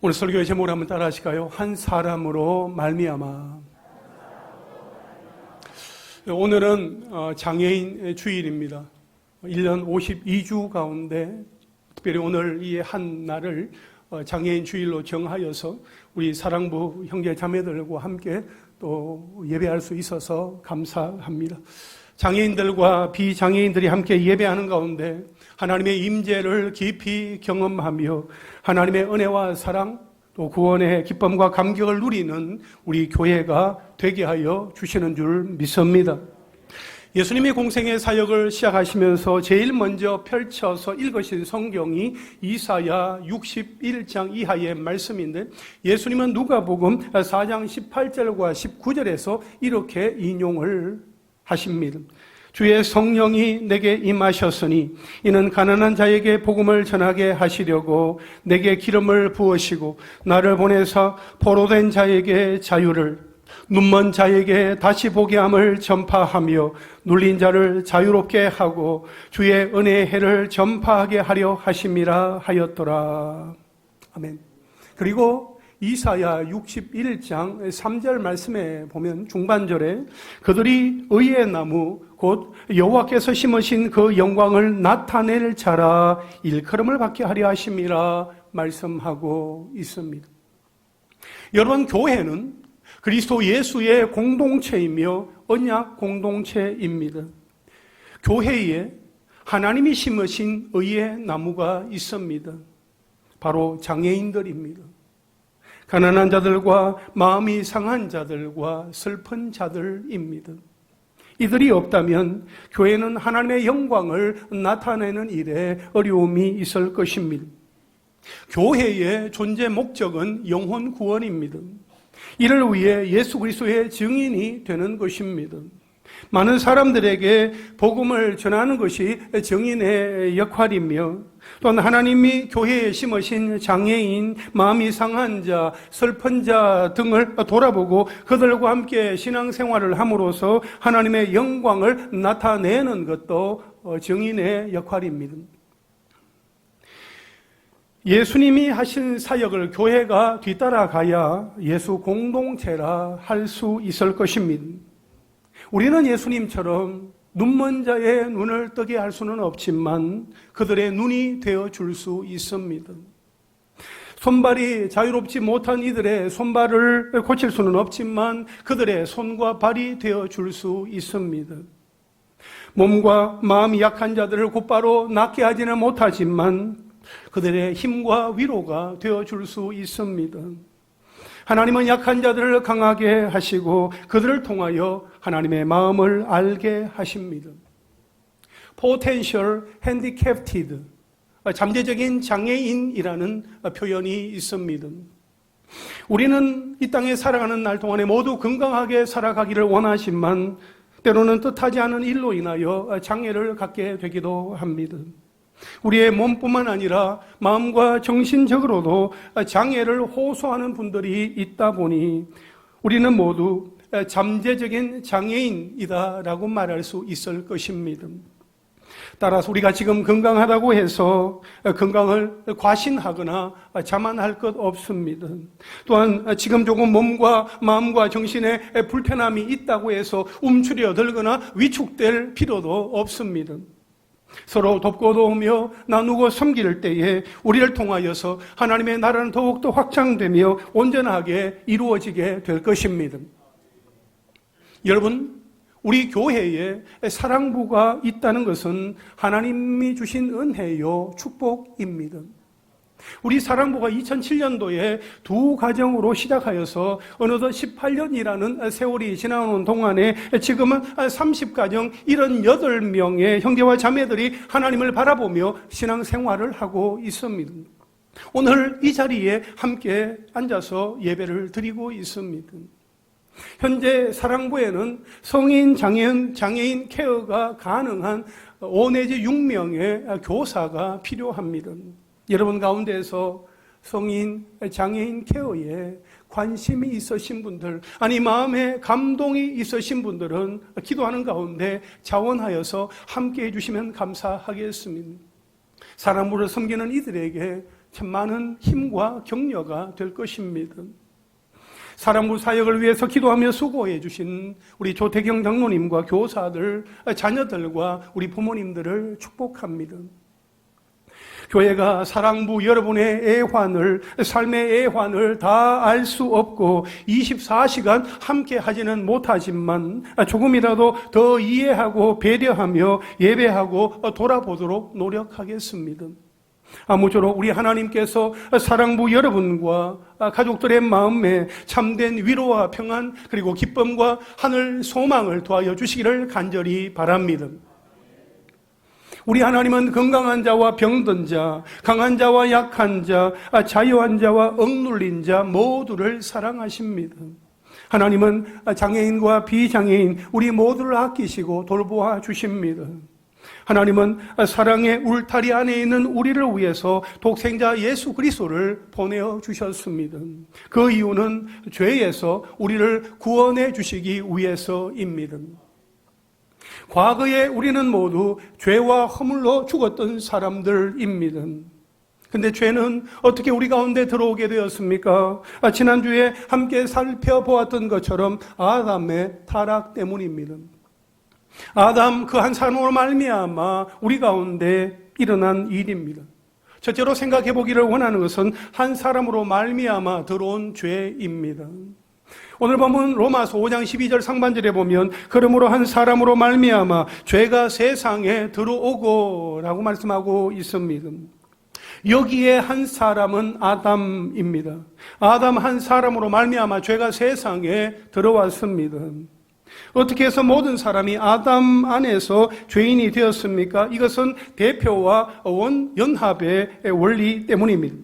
오늘 설교의 제목을 한번 따라 하실까요? 한 사람으로 말미암아. 오늘은 장애인 주일입니다. 1년 52주 가운데 특별히 오늘 이 한 날을 장애인 주일로 정하여서 우리 사랑부 형제 자매들과 함께 또 예배할 수 있어서 감사합니다. 장애인들과 비장애인들이 함께 예배하는 가운데 하나님의 임재를 깊이 경험하며 하나님의 은혜와 사랑 또 구원의 기쁨과 감격을 누리는 우리 교회가 되게 하여 주시는 줄 믿습니다. 예수님이 공생의 사역을 시작하시면서 제일 먼저 펼쳐서 읽으신 성경이 이사야 61장 이하의 말씀인데 예수님은 누가복음 4장 18절과 19절에서 이렇게 인용을 하십니다. 주의 성령이 내게 임하셨으니 이는 가난한 자에게 복음을 전하게 하시려고 내게 기름을 부으시고 나를 보내사 포로된 자에게 자유를 눈먼 자에게 다시 보게 함을 전파하며 눌린 자를 자유롭게 하고 주의 은혜의 해를 전파하게 하려 하심이라 하였더라. 아멘. 그리고 이사야 61장 3절 말씀에 보면 중반절에 그들이 의의 나무 곧 여호와께서 심으신 그 영광을 나타낼 자라 일컬음을 받게 하려 하심이라 말씀하고 있습니다. 여러분, 교회는 그리스도 예수의 공동체이며 언약 공동체입니다. 교회에 하나님이 심으신 의의 나무가 있습니다. 바로 장애인들입니다. 가난한 자들과 마음이 상한 자들과 슬픈 자들입니다. 이들이 없다면 교회는 하나님의 영광을 나타내는 일에 어려움이 있을 것입니다. 교회의 존재 목적은 영혼 구원입니다. 이를 위해 예수 그리스도의 증인이 되는 것입니다. 많은 사람들에게 복음을 전하는 것이 증인의 역할이며 또한 하나님이 교회에 심으신 장애인, 마음이 상한 자, 슬픈 자 등을 돌아보고 그들과 함께 신앙생활을 함으로써 하나님의 영광을 나타내는 것도 증인의 역할입니다. 예수님이 하신 사역을 교회가 뒤따라가야 예수 공동체라 할 수 있을 것입니다. 우리는 예수님처럼 눈먼 자의 눈을 뜨게 할 수는 없지만 그들의 눈이 되어줄 수 있습니다. 손발이 자유롭지 못한 이들의 손발을 고칠 수는 없지만 그들의 손과 발이 되어줄 수 있습니다. 몸과 마음이 약한 자들을 곧바로 낫게 하지는 못하지만 그들의 힘과 위로가 되어줄 수 있습니다. 하나님은 약한 자들을 강하게 하시고 그들을 통하여 하나님의 마음을 알게 하십니다. Potential Handicapped, 잠재적인 장애인이라는 표현이 있습니다. 우리는 이 땅에 살아가는 날 동안에 모두 건강하게 살아가기를 원하지만 때로는 뜻하지 않은 일로 인하여 장애를 갖게 되기도 합니다. 우리의 몸뿐만 아니라 마음과 정신적으로도 장애를 호소하는 분들이 있다 보니 우리는 모두 잠재적인 장애인이다라고 말할 수 있을 것입니다. 따라서 우리가 지금 건강하다고 해서 건강을 과신하거나 자만할 것 없습니다. 또한 지금 조금 몸과 마음과 정신에 불편함이 있다고 해서 움츠려들거나 위축될 필요도 없습니다. 서로 돕고 도우며 나누고 섬길 때에 우리를 통하여서 하나님의 나라는 더욱더 확장되며 온전하게 이루어지게 될 것입니다. 여러분, 우리 교회에 사랑부가 있다는 것은 하나님이 주신 은혜요 축복입니다. 우리 사랑부가 2007년도에 두 가정으로 시작하여서 어느덧 18년이라는 세월이 지나오는 동안에 지금은 30가정 78명의 형제와 자매들이 하나님을 바라보며 신앙생활을 하고 있습니다. 오늘 이 자리에 함께 앉아서 예배를 드리고 있습니다. 현재 사랑부에는 성인, 장애인 케어가 가능한 5 내지 6명의 교사가 필요합니다. 여러분 가운데서 성인, 장애인 케어에 관심이 있으신 분들, 아니 마음에 감동이 있으신 분들은 기도하는 가운데 자원하여서 함께 해주시면 감사하겠습니다. 사랑부를 섬기는 이들에게 참 많은 힘과 격려가 될 것입니다. 사랑부 사역을 위해서 기도하며 수고해 주신 우리 조태경 장로님과 교사들, 자녀들과 우리 부모님들을 축복합니다. 교회가 사랑부 여러분의 애환을, 삶의 애환을 다 알 수 없고 24시간 함께 하지는 못하지만 조금이라도 더 이해하고 배려하며 예배하고 돌아보도록 노력하겠습니다. 아무쪼록 우리 하나님께서 사랑부 여러분과 가족들의 마음에 참된 위로와 평안 그리고 기쁨과 하늘 소망을 도와여 주시기를 간절히 바랍니다. 우리 하나님은 건강한 자와 병든 자, 강한 자와 약한 자, 자유한 자와 억눌린 자 모두를 사랑하십니다. 하나님은 장애인과 비장애인 우리 모두를 아끼시고 돌보아 주십니다. 하나님은 사랑의 울타리 안에 있는 우리를 위해서 독생자 예수 그리스도를 보내어 주셨습니다. 그 이유는 죄에서 우리를 구원해 주시기 위해서입니다. 과거에 우리는 모두 죄와 허물로 죽었던 사람들입니다. 근데 죄는 어떻게 우리 가운데 들어오게 되었습니까? 지난주에 함께 살펴보았던 것처럼 아담의 타락 때문입니다. 아담 그 한 사람으로 말미암아 우리 가운데 일어난 일입니다. 첫째로 생각해 보기를 원하는 것은 한 사람으로 말미암아 들어온 죄입니다. 오늘 보면 로마서 5장 12절 상반절에 보면 그러므로 한 사람으로 말미암아 죄가 세상에 들어오고 라고 말씀하고 있습니다. 여기에 한 사람은 아담입니다. 아담 한 사람으로 말미암아 죄가 세상에 들어왔습니다. 어떻게 해서 모든 사람이 아담 안에서 죄인이 되었습니까? 이것은 대표와 원연합의 원리 때문입니다.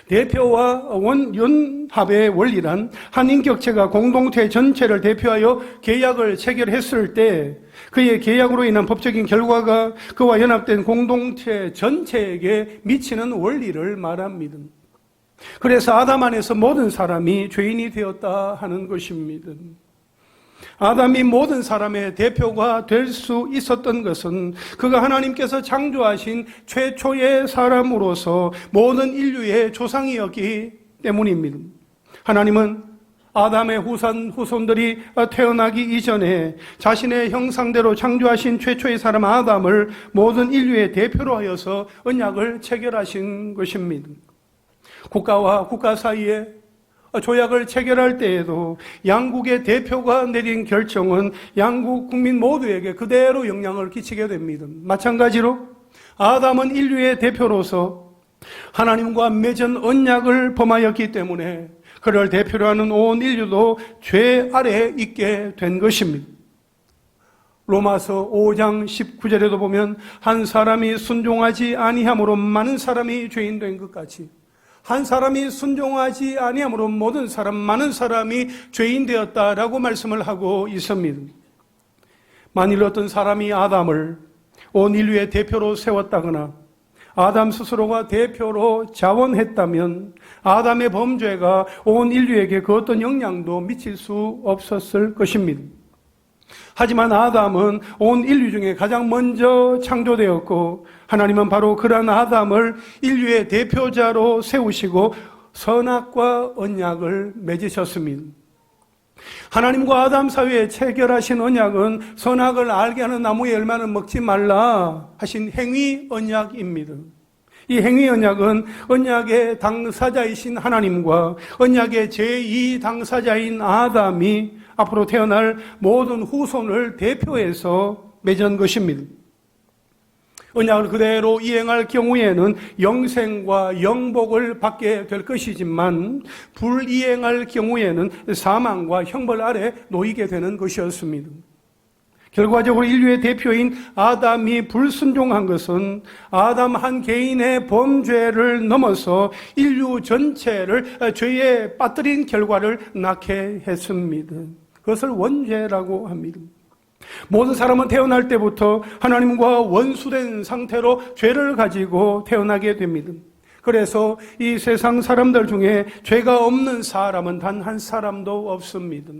대표와 원연합의 원리란 한 인격체가 공동체 전체를 대표하여 계약을 체결했을 때 그의 계약으로 인한 법적인 결과가 그와 연합된 공동체 전체에게 미치는 원리를 말합니다. 그래서 아담 안에서 모든 사람이 죄인이 되었다 하는 것입니다. 아담이 모든 사람의 대표가 될 수 있었던 것은 그가 하나님께서 창조하신 최초의 사람으로서 모든 인류의 조상이었기 때문입니다. 하나님은 아담의 후손들이 태어나기 이전에 자신의 형상대로 창조하신 최초의 사람 아담을 모든 인류의 대표로 하여서 언약을 체결하신 것입니다. 국가와 국가 사이에 조약을 체결할 때에도 양국의 대표가 내린 결정은 양국 국민 모두에게 그대로 영향을 끼치게 됩니다. 마찬가지로 아담은 인류의 대표로서 하나님과 맺은 언약을 범하였기 때문에 그를 대표로 하는 온 인류도 죄 아래에 있게 된 것입니다. 로마서 5장 19절에도 보면 한 사람이 순종하지 아니함으로 많은 사람이 죄인 된 것 같이 한 사람이 순종하지 아니함으로 모든 사람, 많은 사람이 죄인 되었다라고 말씀을 하고 있습니다. 만일 어떤 사람이 아담을 온 인류의 대표로 세웠다거나 아담 스스로가 대표로 자원했다면 아담의 범죄가 온 인류에게 그 어떤 영향도 미칠 수 없었을 것입니다. 하지만 아담은 온 인류 중에 가장 먼저 창조되었고 하나님은 바로 그러한 아담을 인류의 대표자로 세우시고 선악과 언약을 맺으셨습니다. 하나님과 아담 사이에 체결하신 언약은 선악을 알게 하는 나무의 열매는 먹지 말라 하신 행위 언약입니다. 이 행위 언약은 언약의 당사자이신 하나님과 언약의 제2 당사자인 아담이 앞으로 태어날 모든 후손을 대표해서 맺은 것입니다. 언약을 그대로 이행할 경우에는 영생과 영복을 받게 될 것이지만 불이행할 경우에는 사망과 형벌 아래 놓이게 되는 것이었습니다. 결과적으로 인류의 대표인 아담이 불순종한 것은 아담 한 개인의 범죄를 넘어서 인류 전체를 죄에 빠뜨린 결과를 낳게 했습니다. 그것을 원죄라고 합니다. 모든 사람은 태어날 때부터 하나님과 원수된 상태로 죄를 가지고 태어나게 됩니다. 그래서 이 세상 사람들 중에 죄가 없는 사람은 단 한 사람도 없습니다.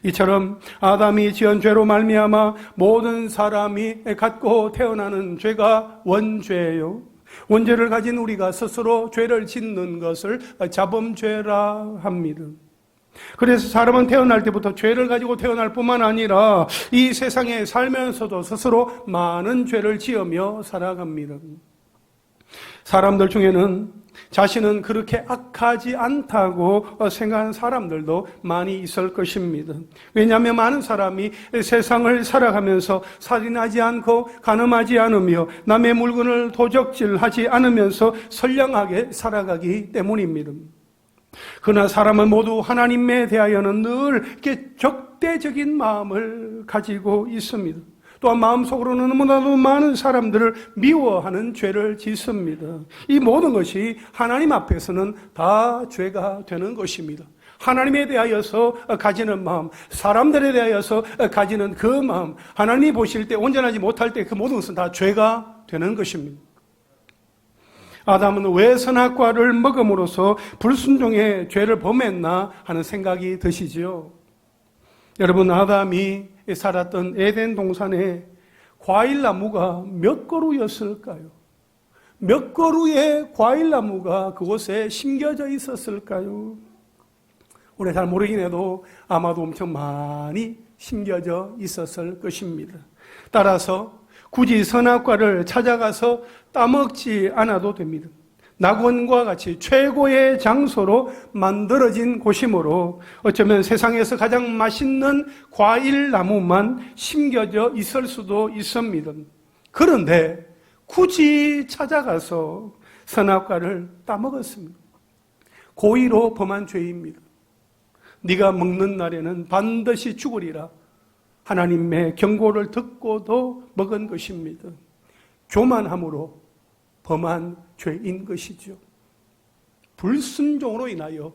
이처럼 아담이 지은 죄로 말미암아 모든 사람이 갖고 태어나는 죄가 원죄예요. 원죄를 가진 우리가 스스로 죄를 짓는 것을 자범죄라 합니다. 그래서 사람은 태어날 때부터 죄를 가지고 태어날 뿐만 아니라 이 세상에 살면서도 스스로 많은 죄를 지으며 살아갑니다. 사람들 중에는 자신은 그렇게 악하지 않다고 생각하는 사람들도 많이 있을 것입니다. 왜냐하면 많은 사람이 세상을 살아가면서 살인하지 않고 간음하지 않으며 남의 물건을 도적질하지 않으면서 선량하게 살아가기 때문입니다. 그러나 사람은 모두 하나님에 대하여는 늘 이렇게 적대적인 마음을 가지고 있습니다. 또한 마음속으로는 너무나도 많은 사람들을 미워하는 죄를 짓습니다. 이 모든 것이 하나님 앞에서는 다 죄가 되는 것입니다. 하나님에 대하여서 가지는 마음, 사람들에 대하여서 가지는 그 마음, 하나님이 보실 때 온전하지 못할 때 그 모든 것은 다 죄가 되는 것입니다. 아담은 왜 선악과를 먹음으로써 불순종의 죄를 범했나 하는 생각이 드시지요. 여러분, 아담이 살았던 에덴 동산에 과일나무가 몇 그루였을까요? 몇 그루의 과일나무가 그곳에 심겨져 있었을까요? 우리 잘 모르긴 해도 아마도 엄청 많이 심겨져 있었을 것입니다. 따라서 굳이 선악과를 찾아가서 따먹지 않아도 됩니다. 낙원과 같이 최고의 장소로 만들어진 곳이므로 어쩌면 세상에서 가장 맛있는 과일나무만 심겨져 있을 수도 있습니다. 그런데 굳이 찾아가서 선악과를 따먹었습니다. 고의로 범한 죄입니다. 네가 먹는 날에는 반드시 죽으리라 하나님의 경고를 듣고도 먹은 것입니다. 교만함으로 범한 죄인 것이죠. 불순종으로 인하여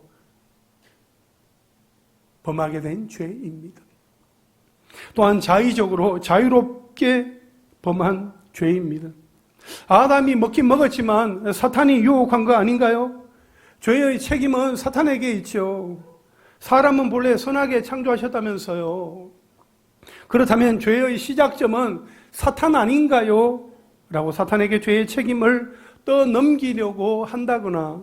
범하게 된 죄입니다. 또한 자의적으로 자유롭게 범한 죄입니다. 아담이 먹긴 먹었지만 사탄이 유혹한 거 아닌가요? 죄의 책임은 사탄에게 있죠. 사람은 본래 선하게 창조하셨다면서요. 그렇다면 죄의 시작점은 사탄 아닌가요? 라고 사탄에게 죄의 책임을 떠넘기려고 한다거나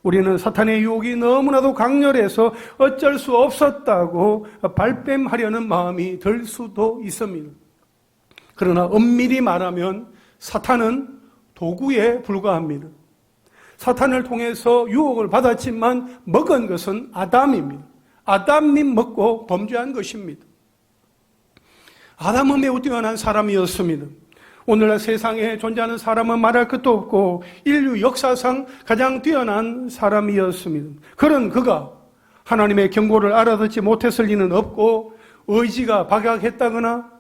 우리는 사탄의 유혹이 너무나도 강렬해서 어쩔 수 없었다고 발뺌하려는 마음이 들 수도 있습니다. 그러나 엄밀히 말하면 사탄은 도구에 불과합니다. 사탄을 통해서 유혹을 받았지만 먹은 것은 아담입니다. 아담이 먹고 범죄한 것입니다. 아담은 매우 뛰어난 사람이었습니다. 오늘날 세상에 존재하는 사람은 말할 것도 없고 인류 역사상 가장 뛰어난 사람이었습니다. 그런 그가 하나님의 경고를 알아듣지 못했을 리는 없고 의지가 박약했다거나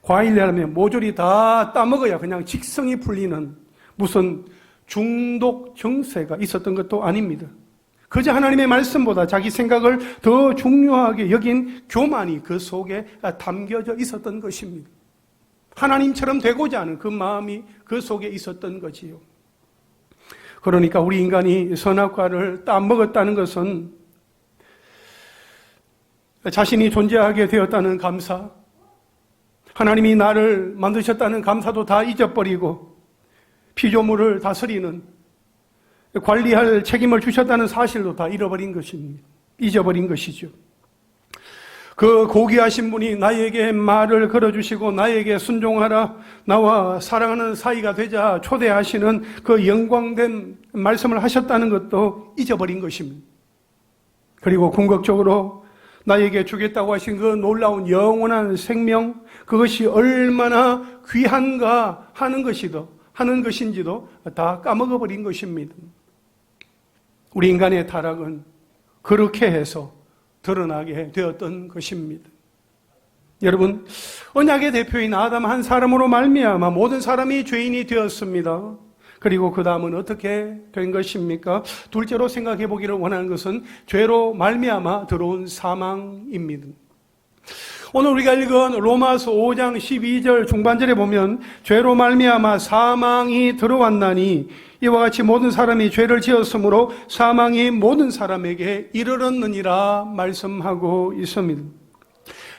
과일이라면 모조리 다 따먹어야 그냥 직성이 풀리는 무슨 중독 정세가 있었던 것도 아닙니다. 그저 하나님의 말씀보다 자기 생각을 더 중요하게 여긴 교만이 그 속에 담겨져 있었던 것입니다. 하나님처럼 되고자 하는 그 마음이 그 속에 있었던 거지요. 그러니까 우리 인간이 선악과를 따먹었다는 것은 자신이 존재하게 되었다는 감사, 하나님이 나를 만드셨다는 감사도 다 잊어버리고 피조물을 다스리는 관리할 책임을 주셨다는 사실도 다 잃어버린 것입니다. 잊어버린 것이죠. 그 고귀하신 분이 나에게 말을 걸어주시고 나에게 순종하라, 나와 사랑하는 사이가 되자 초대하시는 그 영광된 말씀을 하셨다는 것도 잊어버린 것입니다. 그리고 궁극적으로 나에게 주겠다고 하신 그 놀라운 영원한 생명, 그것이 얼마나 귀한가 하는 것인지도 다 까먹어버린 것입니다. 우리 인간의 타락은 그렇게 해서 드러나게 되었던 것입니다. 여러분, 언약의 대표인 아담 한 사람으로 말미암아 모든 사람이 죄인이 되었습니다. 그리고 그 다음은 어떻게 된 것입니까? 둘째로 생각해 보기를 원하는 것은 죄로 말미암아 들어온 사망입니다. 오늘 우리가 읽은 로마서 5장 12절 중반절에 보면 죄로 말미암아 사망이 들어왔나니 이와 같이 모든 사람이 죄를 지었으므로 사망이 모든 사람에게 이르렀느니라 말씀하고 있습니다.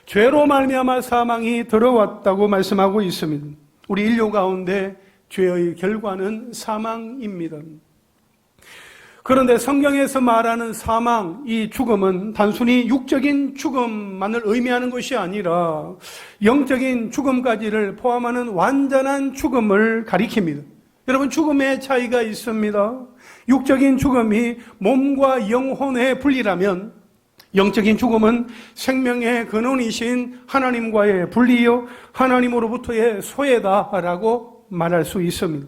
죄로 말미암아 사망이 들어왔다고 말씀하고 있습니다. 우리 인류 가운데 죄의 결과는 사망입니다. 그런데 성경에서 말하는 사망, 이 죽음은 단순히 육적인 죽음만을 의미하는 것이 아니라 영적인 죽음까지를 포함하는 완전한 죽음을 가리킵니다. 여러분, 죽음의 차이가 있습니다. 육적인 죽음이 몸과 영혼의 분리라면 영적인 죽음은 생명의 근원이신 하나님과의 분리요, 하나님으로부터의 소외다라고 말할 수 있습니다.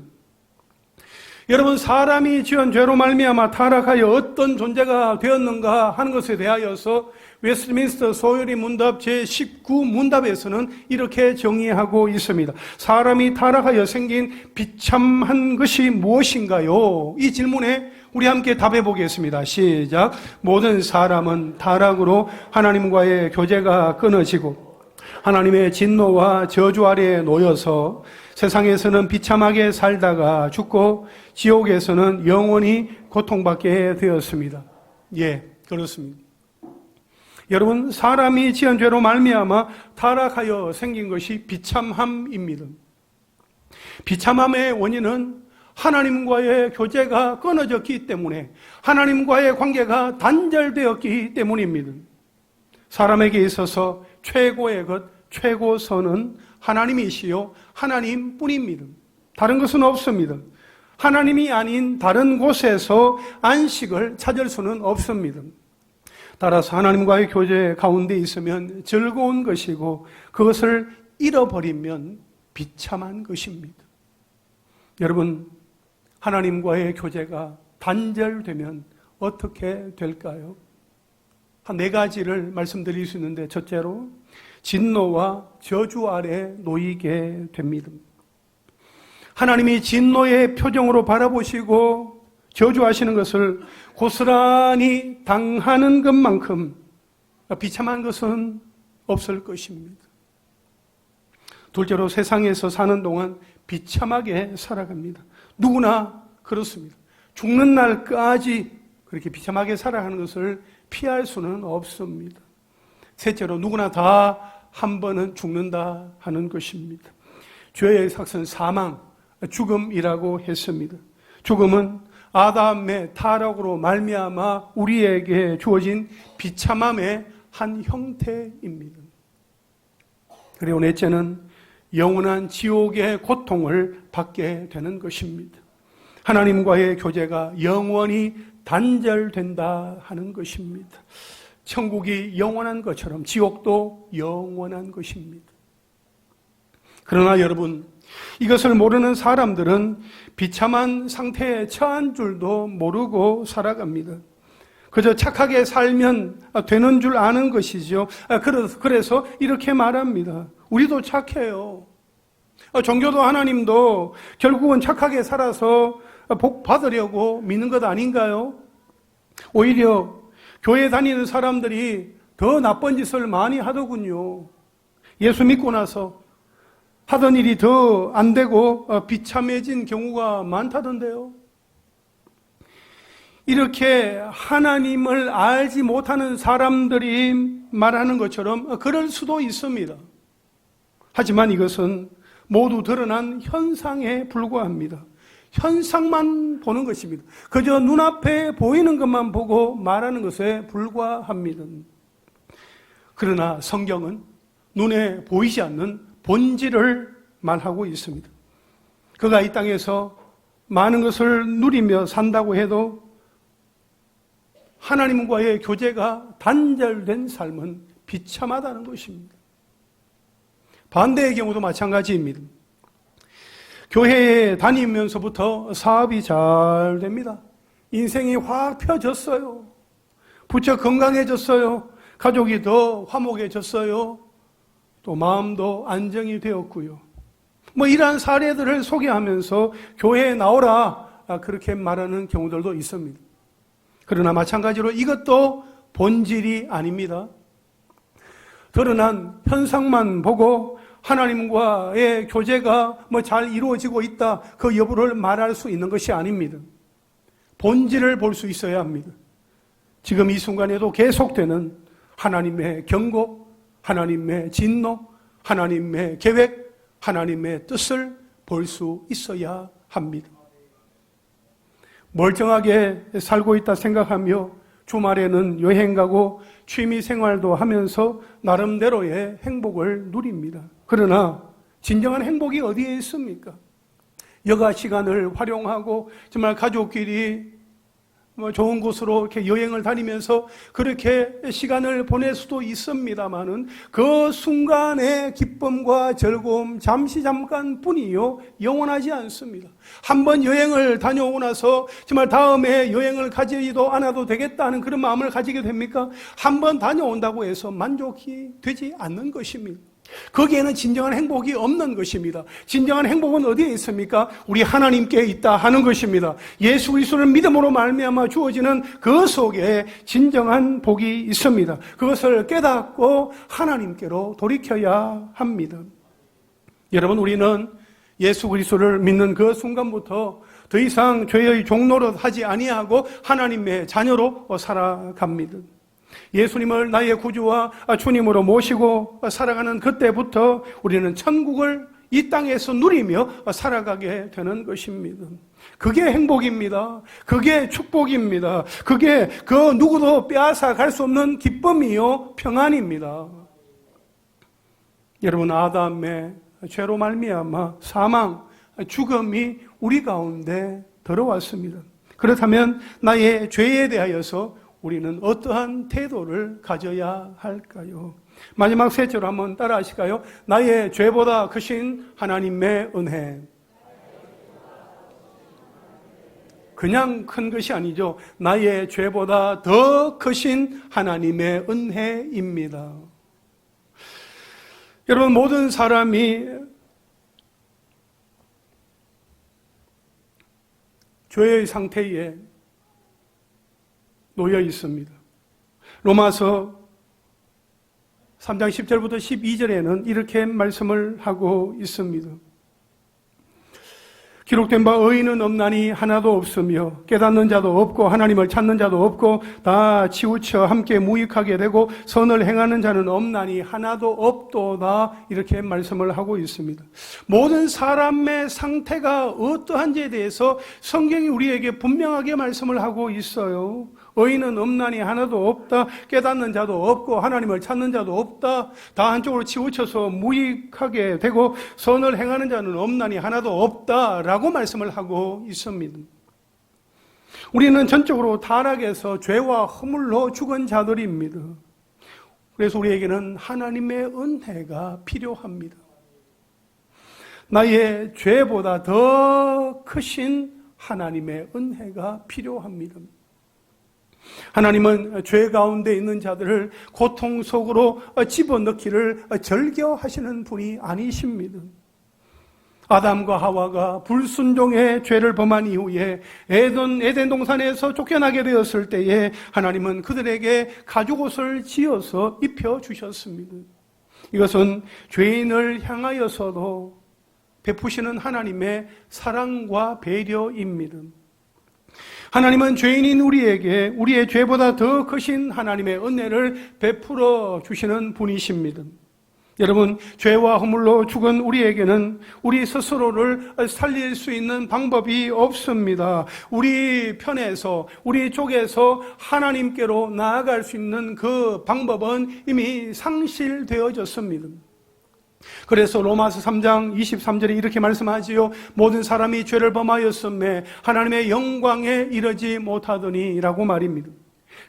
여러분, 사람이 지은 죄로 말미암아 타락하여 어떤 존재가 되었는가 하는 것에 대하여서 웨스트민스터 소요리 문답 제19 문답에서는 이렇게 정의하고 있습니다. 사람이 타락하여 생긴 비참한 것이 무엇인가요? 이 질문에 우리 함께 답해 보겠습니다. 시작. 모든 사람은 타락으로 하나님과의 교제가 끊어지고 하나님의 진노와 저주 아래에 놓여서 세상에서는 비참하게 살다가 죽고 지옥에서는 영원히 고통받게 되었습니다. 예, 그렇습니다. 여러분, 사람이 지은 죄로 말미암아 타락하여 생긴 것이 비참함입니다. 비참함의 원인은 하나님과의 교제가 끊어졌기 때문에, 하나님과의 관계가 단절되었기 때문입니다. 사람에게 있어서 최고의 것, 최고선은 하나님이시요 하나님뿐입니다. 다른 것은 없습니다. 하나님이 아닌 다른 곳에서 안식을 찾을 수는 없습니다. 따라서 하나님과의 교제 가운데 있으면 즐거운 것이고 그것을 잃어버리면 비참한 것입니다. 여러분, 하나님과의 교제가 단절되면 어떻게 될까요? 한 4가지를 말씀드릴 수 있는데, 첫째로 진노와 저주 아래 놓이게 됩니다. 하나님이 진노의 표정으로 바라보시고 저주하시는 것을 고스란히 당하는 것만큼 비참한 것은 없을 것입니다. 둘째로 세상에서 사는 동안 비참하게 살아갑니다. 누구나 그렇습니다. 죽는 날까지 그렇게 비참하게 살아가는 것을 피할 수는 없습니다. 셋째로 누구나 다 한 번은 죽는다 하는 것입니다. 죄의 삭은 사망, 죽음이라고 했습니다. 죽음은 아담의 타락으로 말미암아 우리에게 주어진 비참함의 한 형태입니다. 그리고 넷째는 영원한 지옥의 고통을 받게 되는 것입니다. 하나님과의 교제가 영원히 단절된다 하는 것입니다. 천국이 영원한 것처럼 지옥도 영원한 것입니다. 그러나 여러분, 이것을 모르는 사람들은 비참한 상태에 처한 줄도 모르고 살아갑니다. 그저 착하게 살면 되는 줄 아는 것이죠. 그래서 이렇게 말합니다. 우리도 착해요. 종교도 하나님도 결국은 착하게 살아서 복 받으려고 믿는 것 아닌가요? 오히려 교회 다니는 사람들이 더 나쁜 짓을 많이 하더군요. 예수 믿고 나서 하던 일이 더 안 되고 비참해진 경우가 많다던데요. 이렇게 하나님을 알지 못하는 사람들이 말하는 것처럼 그럴 수도 있습니다. 하지만 이것은 모두 드러난 현상에 불과합니다. 현상만 보는 것입니다. 그저 눈앞에 보이는 것만 보고 말하는 것에 불과합니다. 그러나 성경은 눈에 보이지 않는 본질을 말하고 있습니다. 그가 이 땅에서 많은 것을 누리며 산다고 해도 하나님과의 교제가 단절된 삶은 비참하다는 것입니다. 반대의 경우도 마찬가지입니다. 교회에 다니면서부터 사업이 잘 됩니다. 인생이 확 펴졌어요. 부쩍 건강해졌어요. 가족이 더 화목해졌어요. 또 마음도 안정이 되었고요. 이러한 사례들을 소개하면서 교회에 나오라 그렇게 말하는 경우들도 있습니다. 그러나 마찬가지로 이것도 본질이 아닙니다. 드러난 현상만 보고 하나님과의 교제가 잘 이루어지고 있다, 그 여부를 말할 수 있는 것이 아닙니다. 본질을 볼 수 있어야 합니다. 지금 이 순간에도 계속되는 하나님의 경고, 하나님의 진노, 하나님의 계획, 하나님의 뜻을 볼 수 있어야 합니다. 멀쩡하게 살고 있다 생각하며 주말에는 여행 가고 취미 생활도 하면서 나름대로의 행복을 누립니다. 그러나 진정한 행복이 어디에 있습니까? 여가 시간을 활용하고 정말 가족끼리 좋은 곳으로 이렇게 여행을 다니면서 그렇게 시간을 보낼 수도 있습니다만은 그 순간의 기쁨과 즐거움 잠깐뿐이요 영원하지 않습니다. 한번 여행을 다녀오고 나서 정말 다음에 여행을 가지도 않아도 되겠다는 그런 마음을 가지게 됩니까? 한번 다녀온다고 해서 만족이 되지 않는 것입니다. 거기에는 진정한 행복이 없는 것입니다. 진정한 행복은 어디에 있습니까? 우리 하나님께 있다 하는 것입니다. 예수 그리스도를 믿음으로 말미암아 주어지는 그 속에 진정한 복이 있습니다. 그것을 깨닫고 하나님께로 돌이켜야 합니다. 여러분, 우리는 예수 그리스도를 믿는 그 순간부터 더 이상 죄의 종노릇 하지 아니하고 하나님의 자녀로 살아갑니다. 예수님을 나의 구주와 주님으로 모시고 살아가는 그때부터 우리는 천국을 이 땅에서 누리며 살아가게 되는 것입니다. 그게 행복입니다. 그게 축복입니다. 그게 그 누구도 빼앗아 갈 수 없는 기쁨이요 평안입니다. 여러분, 아담의 죄로 말미암아 사망, 죽음이 우리 가운데 들어왔습니다. 그렇다면 나의 죄에 대하여서 우리는 어떠한 태도를 가져야 할까요? 마지막 셋째로 한번 따라 하실까요? 나의 죄보다 크신 하나님의 은혜. 그냥 큰 것이 아니죠. 나의 죄보다 더 크신 하나님의 은혜입니다. 여러분, 모든 사람이 죄의 상태에 놓여 있습니다. 로마서 3장 10절부터 12절에는 이렇게 말씀을 하고 있습니다. 기록된 바 의인은 없나니 하나도 없으며 깨닫는 자도 없고 하나님을 찾는 자도 없고 다 치우쳐 함께 무익하게 되고 선을 행하는 자는 없나니 하나도 없도다, 이렇게 말씀을 하고 있습니다. 모든 사람의 상태가 어떠한지에 대해서 성경이 우리에게 분명하게 말씀을 하고 있어요. 의인은 없나니 하나도 없다. 깨닫는 자도 없고 하나님을 찾는 자도 없다. 다 한쪽으로 치우쳐서 무익하게 되고 선을 행하는 자는 없나니 하나도 없다 라고 말씀을 하고 있습니다. 우리는 전적으로 타락에서 죄와 허물로 죽은 자들입니다. 그래서 우리에게는 하나님의 은혜가 필요합니다. 나의 죄보다 더 크신 하나님의 은혜가 필요합니다. 하나님은 죄 가운데 있는 자들을 고통 속으로 집어넣기를 즐겨하시는 분이 아니십니다. 아담과 하와가 불순종의 죄를 범한 이후에 에덴 동산에서 쫓겨나게 되었을 때에 하나님은 그들에게 가죽옷을 지어서 입혀주셨습니다. 이것은 죄인을 향하여서도 베푸시는 하나님의 사랑과 배려입니다. 하나님은 죄인인 우리에게 우리의 죄보다 더 크신 하나님의 은혜를 베풀어 주시는 분이십니다. 여러분, 죄와 허물로 죽은 우리에게는 우리 스스로를 살릴 수 있는 방법이 없습니다. 우리 편에서, 우리 쪽에서 하나님께로 나아갈 수 있는 그 방법은 이미 상실되어졌습니다. 그래서 로마서 3장 23절에 이렇게 말씀하지요. 모든 사람이 죄를 범하였음에 하나님의 영광에 이르지 못하더니 라고 말입니다.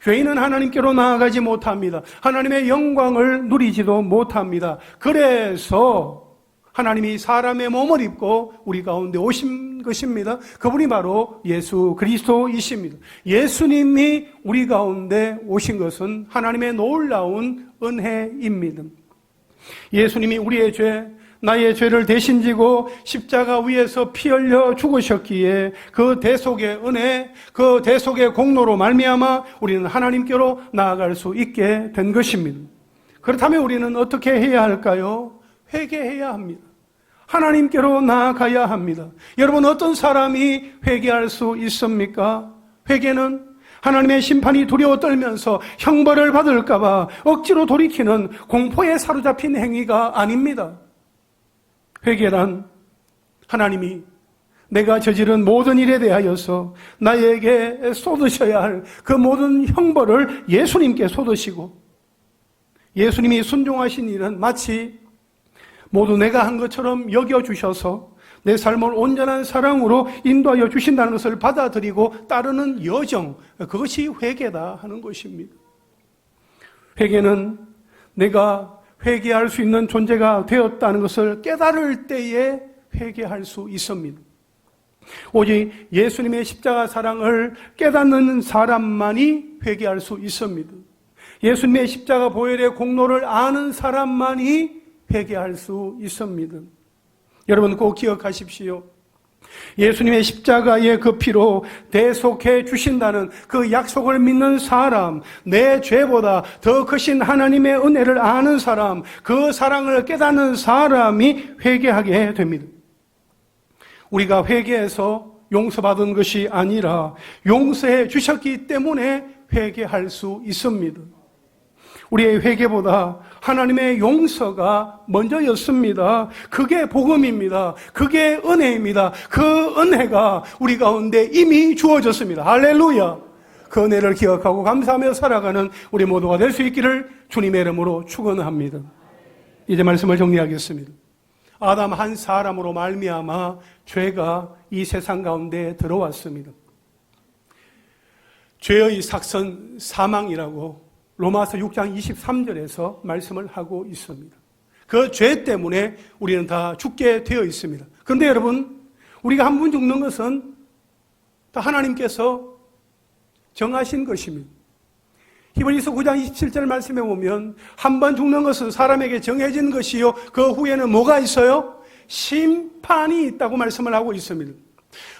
죄인은 하나님께로 나아가지 못합니다. 하나님의 영광을 누리지도 못합니다. 그래서 하나님이 사람의 몸을 입고 우리 가운데 오신 것입니다. 그분이 바로 예수 그리스도이십니다. 예수님이 우리 가운데 오신 것은 하나님의 놀라운 은혜입니다. 예수님이 우리의 죄, 나의 죄를 대신 지고 십자가 위에서 피 흘려 죽으셨기에 그 대속의 은혜, 그 대속의 공로로 말미암아 우리는 하나님께로 나아갈 수 있게 된 것입니다. 그렇다면 우리는 어떻게 해야 할까요? 회개해야 합니다. 하나님께로 나아가야 합니다. 여러분, 어떤 사람이 회개할 수 있습니까? 회개는 하나님의 심판이 두려워 떨면서 형벌을 받을까 봐 억지로 돌이키는 공포에 사로잡힌 행위가 아닙니다. 회개란 하나님이 내가 저지른 모든 일에 대하여서 나에게 쏟으셔야 할 그 모든 형벌을 예수님께 쏟으시고, 예수님이 순종하신 일은 마치 모두 내가 한 것처럼 여겨주셔서 내 삶을 온전한 사랑으로 인도하여 주신다는 것을 받아들이고 따르는 여정, 그것이 회개다 하는 것입니다. 회개는 내가 회개할 수 있는 존재가 되었다는 것을 깨달을 때에 회개할 수 있습니다. 오직 예수님의 십자가 사랑을 깨닫는 사람만이 회개할 수 있습니다. 예수님의 십자가 보혈의 공로를 아는 사람만이 회개할 수 있습니다. 여러분 꼭 기억하십시오. 예수님의 십자가의 그 피로 대속해 주신다는 그 약속을 믿는 사람, 내 죄보다 더 크신 하나님의 은혜를 아는 사람, 그 사랑을 깨닫는 사람이 회개하게 됩니다. 우리가 회개해서 용서받은 것이 아니라 용서해 주셨기 때문에 회개할 수 있습니다. 우리의 회개보다 하나님의 용서가 먼저였습니다. 그게 복음입니다. 그게 은혜입니다. 그 은혜가 우리 가운데 이미 주어졌습니다. 할렐루야! 그 은혜를 기억하고 감사하며 살아가는 우리 모두가 될 수 있기를 주님의 이름으로 축원합니다. 이제 말씀을 정리하겠습니다. 아담 한 사람으로 말미암아 죄가 이 세상 가운데 들어왔습니다. 죄의 삭선 사망이라고 로마서 6장 23절에서 말씀을 하고 있습니다. 그 죄 때문에 우리는 다 죽게 되어 있습니다. 그런데 여러분, 우리가 한 번 죽는 것은 다 하나님께서 정하신 것입니다. 히브리서 9장 27절 말씀에 보면 한 번 죽는 것은 사람에게 정해진 것이요, 그 후에는 뭐가 있어요? 심판이 있다고 말씀을 하고 있습니다.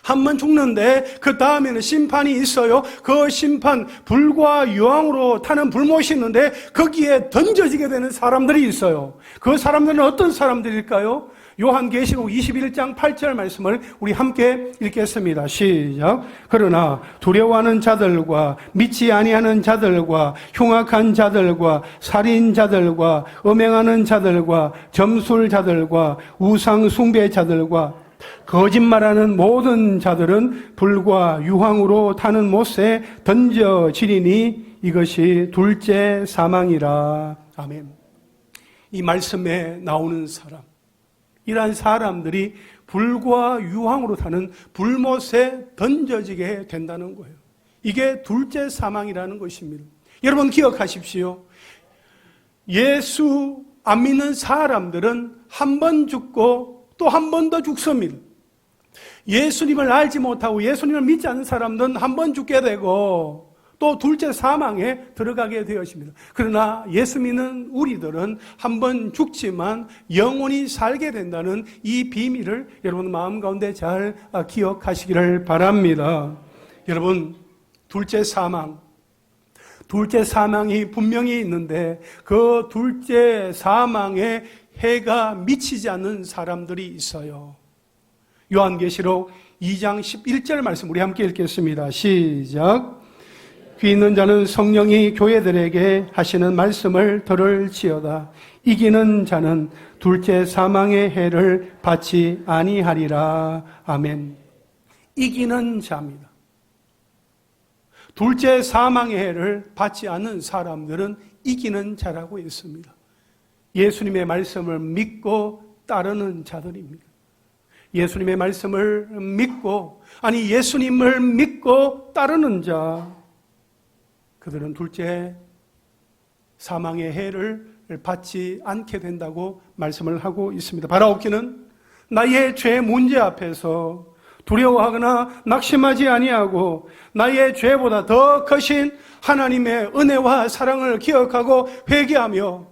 한 번 죽는데 그 다음에는 심판이 있어요. 그 심판, 불과 유황으로 타는 불못이 있는데 거기에 던져지게 되는 사람들이 있어요. 그 사람들은 어떤 사람들일까요? 요한계시록 21장 8절 말씀을 우리 함께 읽겠습니다. 시작. 그러나 두려워하는 자들과 믿지 아니하는 자들과 흉악한 자들과 살인자들과 음행하는 자들과 점술자들과 우상 숭배자들과 거짓말하는 모든 자들은 불과 유황으로 타는 못에 던져지리니 이것이 둘째 사망이라. 아멘. 이 말씀에 나오는 사람, 이러한 사람들이 불과 유황으로 타는 불못에 던져지게 된다는 거예요. 이게 둘째 사망이라는 것입니다. 여러분 기억하십시오. 예수 안 믿는 사람들은 한 번 죽고 또 한 번 더 죽습니다. 예수님을 알지 못하고 예수님을 믿지 않는 사람들은 한 번 죽게 되고 또 둘째 사망에 들어가게 되었습니다. 그러나 예수 믿는 우리들은 한 번 죽지만 영원히 살게 된다는 이 비밀을 여러분 마음 가운데 잘 기억하시기를 바랍니다. 여러분, 둘째 사망이 분명히 있는데 그 둘째 사망에 해가 미치지 않는 사람들이 있어요. 요한계시록 2장 11절 말씀 우리 함께 읽겠습니다. 시작. 귀 있는 자는 성령이 교회들에게 하시는 말씀을 들을지어다. 이기는 자는 둘째 사망의 해를 받지 아니하리라. 아멘. 이기는 자입니다. 둘째 사망의 해를 받지 않는 사람들은 이기는 자라고 했습니다. 예수님의 말씀을 믿고 따르는 자들입니다. 예수님의 말씀을 믿고, 예수님을 믿고 따르는 자, 그들은 둘째 사망의 해를 받지 않게 된다고 말씀을 하고 있습니다. 바라옵기는 나의 죄 문제 앞에서 두려워하거나 낙심하지 아니하고 나의 죄보다 더 크신 하나님의 은혜와 사랑을 기억하고 회개하며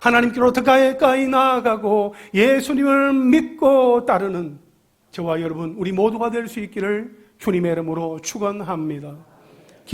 하나님께로 더 가까이 나아가고 예수님을 믿고 따르는 저와 여러분, 우리 모두가 될 수 있기를 주님의 이름으로 축원합니다.